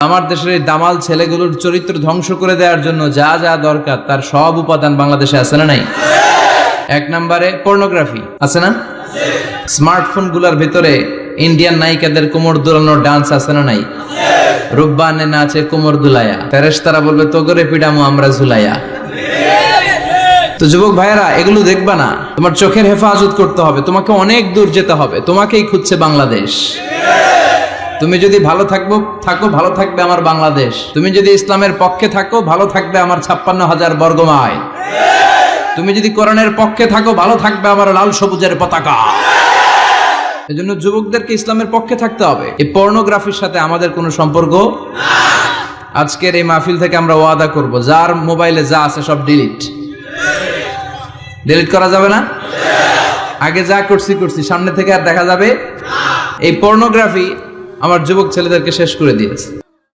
আমার দেশের এই দামাল ছেলেগুলোর চরিত্র ধ্বংস করে দেওয়ার জন্য যা যা দরকার তার সব উপাদান বাংলাদেশে আছে না নাই? এক নম্বরে পর্নোগ্রাফি আছে না? স্মার্টফোন গুলার ভিতরে ইন্ডিয়ান নায়িকাদের কোমর দুলানোর ডান্স আছে না নাই? রুব্বানে নাচে কোমর দুলায়া, ফেরেশতারা বলবে তোগরে পিডামু আমরা ঝুলাইয়া। তো যুবক ভাইয়েরা, এগুলো দেখবা না, তোমার চোখের হেফাজত করতে হবে, তোমাকে অনেক দূর যেতে হবে, তোমাকেই খুঁজছে বাংলাদেশ। তুমি যদি ভালো থাকো ভালো থাকবে আমার বাংলাদেশ। তুমি যদি ইসলামের পক্ষে থাকো ভালো থাকবে আমার 56,000 বর্গ মাইল। তুমি যদি কোরআনের পক্ষে থাকো ভালো থাকবে আমার লাল সবুজের পতাকা। এজন্য যুবকদেরকে ইসলামের পক্ষে থাকতে হবে। এই পর্নোগ্রাফির সাথে আমাদের কোনো সম্পর্ক না। আজকের এই মাহফিল থেকে আমরা ওয়াদা করব, যার মোবাইলে যা আছে সব ডিলিট করা যাবে না। আগে যা করছি সামনে থেকে আর দেখা যাবে না। এই পর্নোগ্রাফি আমার যুবক ছেলেদেরকে শেষ করে দিয়েছে।